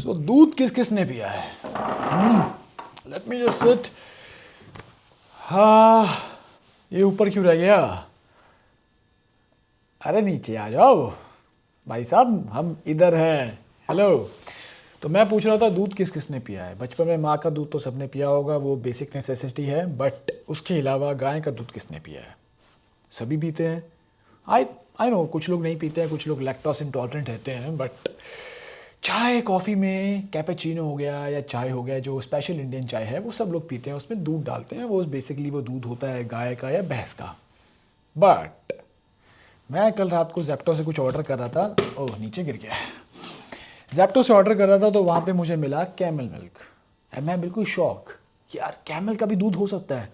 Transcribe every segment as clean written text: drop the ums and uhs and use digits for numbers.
सो दूध किस किस ने पिया है? Let me just sit. हाँ, ये ऊपर क्यों रह गया? अरे नीचे आ जाओ भाई साहब, हम इधर हैं। हेलो। तो मैं पूछ रहा था दूध किस किस ने पिया है। बचपन में माँ का दूध तो सबने पिया होगा, वो बेसिक नेसेसिटी है, बट उसके अलावा गाय का दूध किसने पिया है? सभी पीते हैं। आई आई नो कुछ लोग नहीं पीते हैं, कुछ लोग लैक्टोस इंटॉलरेंट रहते हैं, बट चाय कॉफ़ी में कैपेचिनो हो गया या चाय हो गया, जो स्पेशल इंडियन चाय है, वो सब लोग पीते हैं, उसमें दूध डालते हैं। वो बेसिकली वो दूध होता है गाय का या भैंस का। बट मैं कल रात को जेप्टो से कुछ ऑर्डर कर रहा था। ओह, नीचे गिर गया। जेप्टो से ऑर्डर कर रहा था तो वहाँ पे मुझे मिला कैमल मिल्क। एंड मैं बिल्कुल शॉक, यार कैमल का भी दूध हो सकता है।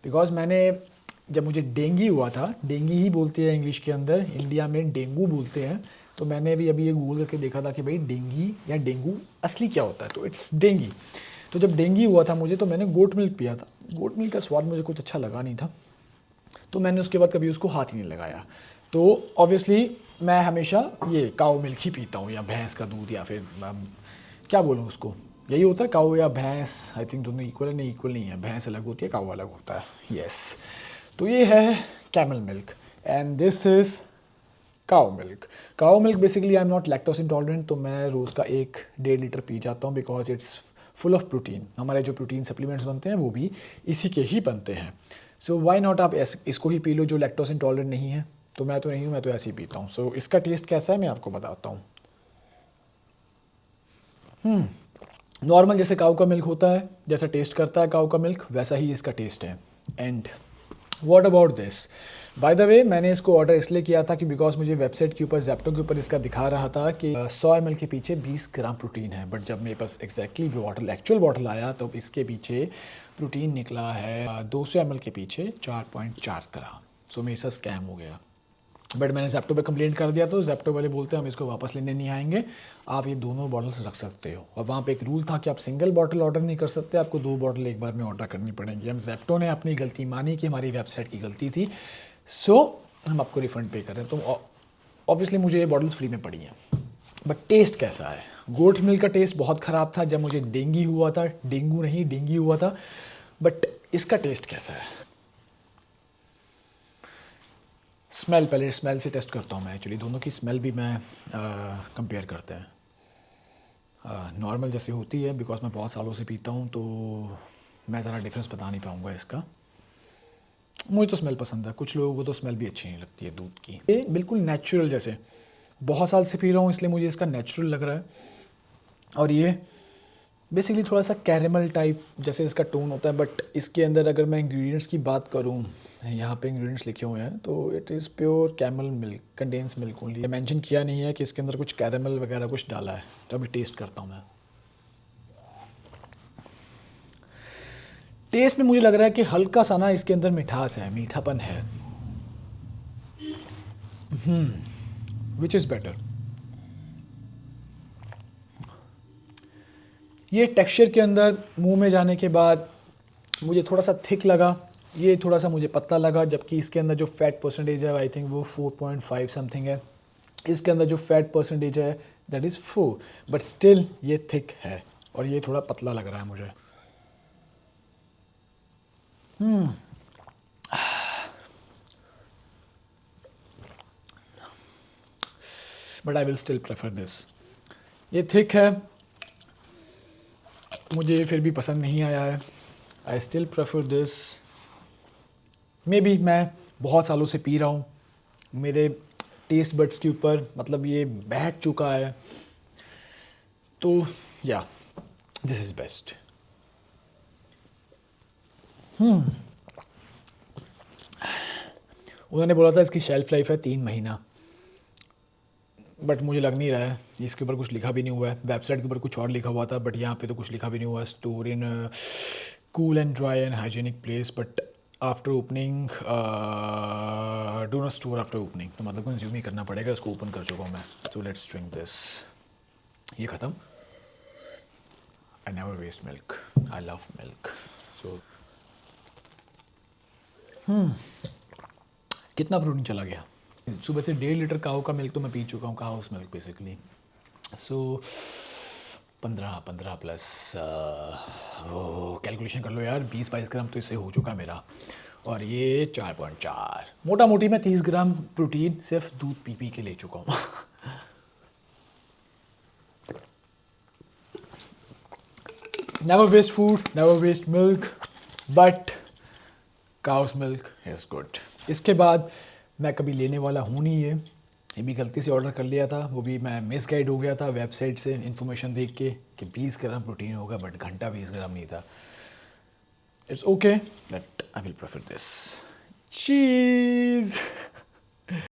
बिकॉज मैंने जब मुझे डेंगी हुआ था, डेंगी ही बोलते हैं इंग्लिश के अंदर, इंडिया में डेंगू बोलते हैं, तो मैंने भी अभी ये गूगल करके देखा था कि भाई डेंगी या डेंगू असली क्या होता है, तो इट्स डेंगी। तो जब डेंगी हुआ था मुझे, तो मैंने गोट मिल्क पिया था। गोट मिल्क का स्वाद मुझे कुछ अच्छा लगा नहीं था, तो मैंने उसके बाद कभी उसको हाथ ही नहीं लगाया। तो ऑब्वियसली मैं हमेशा ये काऊ मिल्क ही पीता हूँ, या भैंस का दूध, या फिर क्या बोलूँ उसको, यही होता है काऊ या भैंस। आई थिंक दोनों इक्वल है। नहीं, इक्वल नहीं है, भैंस अलग होती है, काऊ अलग होता है। यस। तो ये है camel milk and this is cow milk. Cow milk basically I am not lactose intolerant, तो मैं रोज़ का 1-1.5 लीटर पी जाता हूँ, because it's full of protein. हमारे जो प्रोटीन सप्लीमेंट्स बनते हैं वो भी इसी के ही बनते हैं। सो वाई नॉट आप इसको ही पी लो जो लैक्टोस इंटॉलरेंट नहीं है। तो मैं तो नहीं हूँ, मैं तो ऐसे ही पीता हूँ। सो इसका टेस्ट कैसा है मैं आपको बताता हूँ। नॉर्मल जैसे काऊ का मिल्क होता है, जैसा टेस्ट करता है काऊ का मिल्क, वैसा ही इसका टेस्ट है। And what about this? By the way, मैंने इसको ऑर्डर इसलिए किया था कि बिकॉज मुझे वेबसाइट के ऊपर, जेप्टो के ऊपर इसका दिखा रहा था कि 100 ml के पीछे 20 ग्राम प्रोटीन है। बट जब मेरे पास एग्जैक्टली बॉटल, एक्चुअल बॉटल आया, तो इसके पीछे प्रोटीन निकला है 200 ml के पीछे 4.4 ग्राम। सो मेरे साथ स्कैम हो गया। बट मैंने जेप्टो पे कंप्लेंट कर दिया था, तो जेप्टो वाले बोलते हैं हम इसको वापस लेने नहीं आएंगे, आप ये दोनों बॉटल्स रख सकते हो। और वहाँ पे एक रूल था कि आप सिंगल बॉटल ऑर्डर नहीं कर सकते, आपको 2 बॉटल एक बार में ऑर्डर करनी पड़ेंगी। हम जेप्टो ने अपनी गलती मानी कि हमारी वेबसाइट की गलती थी, सो हम आपको रिफ़ंड पे कर रहे हैं। तो ऑब्वियसली मुझे ये बॉटल्स फ्री में पड़ी हैं। बट टेस्ट कैसा है? गोट मिल्क का टेस्ट बहुत ख़राब था जब मुझे डेंगी हुआ था, डेंगू नहीं डेंगी हुआ था। बट इसका टेस्ट कैसा है? स्मेल, पहले स्मेल से टेस्ट करता हूँ मैं। एक्चुअली दोनों की स्मेल भी मैं कंपेयर करते हैं। नॉर्मल जैसे होती है, बिकॉज मैं बहुत सालों से पीता हूँ, तो मैं ज़रा डिफरेंस बता नहीं पाऊँगा इसका। मुझे तो स्मेल पसंद है, कुछ लोगों को तो स्मेल भी अच्छी नहीं लगती है दूध की। ये बिल्कुल नेचुरल, जैसे बहुत साल से पी रहा हूँ इसलिए मुझे इसका नेचुरल लग रहा है। और ये बेसिकली थोड़ा सा कैरेमल टाइप जैसे इसका टोन होता है। बट इसके अंदर अगर मैं इंग्रेडिएंट्स की बात करूँ, यहाँ पे इंग्रेडिएंट्स लिखे हुए हैं, तो it is pure camel milk, condense milk only. ये मेंशन किया नहीं है कि इसके अंदर कुछ कैरेमल वगैरह कुछ डाला है। तो अभी टेस्ट करता हूँ मैं। टेस्ट में मुझे लग रहा है कि हल्का सा ना इसके अंदर मिठास है, मीठापन है। Which is better? ये टेक्सचर के अंदर मुंह में जाने के बाद मुझे थोड़ा सा थिक लगा, ये थोड़ा सा मुझे पतला लगा। जबकि इसके अंदर जो फैट परसेंटेज है, आई थिंक वो 4.5 समथिंग है। इसके अंदर जो फैट परसेंटेज है दैट इज़ 4, बट स्टिल ये थिक है और ये थोड़ा पतला लग रहा है मुझे। But I will still prefer this. ये थिक है, मुझे फिर भी पसंद नहीं आया है। I still prefer this. May be मैं बहुत सालों से पी रहा हूँ, मेरे टेस्ट बड्स के ऊपर मतलब ये बैठ चुका है, तो या दिस इज़ बेस्ट। उन्होंने बोला था इसकी शेल्फ लाइफ है 3 महीना, बट मुझे लग नहीं रहा है। इसके ऊपर कुछ लिखा भी नहीं हुआ है। वेबसाइट के ऊपर कुछ और लिखा हुआ था, बट यहाँ पे तो कुछ लिखा भी नहीं हुआ है। Store in cool and dry and hygienic place, but after opening do not store after opening. तो मतलब कंज्यूम ही करना पड़ेगा, इसको ओपन कर चुका हूँ मैं। So let's drink this. ये ख़त्म। I never waste milk, I love milk. So कितना प्रोटीन चला गया? सुबह से 1.5 लीटर काऊ का मिल्क तो मैं पी चुका हूँ, काउस मिल्क बेसिकली। सो 15 15 प्लस कैलकुलेशन कर लो यार, 20-22 ग्राम तो इससे हो चुका मेरा। और ये 4.4, मोटा मोटी मैं 30 ग्राम प्रोटीन सिर्फ दूध पी पी के ले चुका हूँ। Never waste food, never waste milk, but cow's milk is good. इसके बाद मैं कभी लेने वाला हूँ नहीं ये भी गलती से ऑर्डर कर लिया था, वो भी मैं मिस गाइड हो गया था वेबसाइट से इन्फॉर्मेशन देख के कि 20 ग्राम प्रोटीन होगा, बट घंटा 20 ग्राम नहीं था। It's okay, but I will prefer this cheese.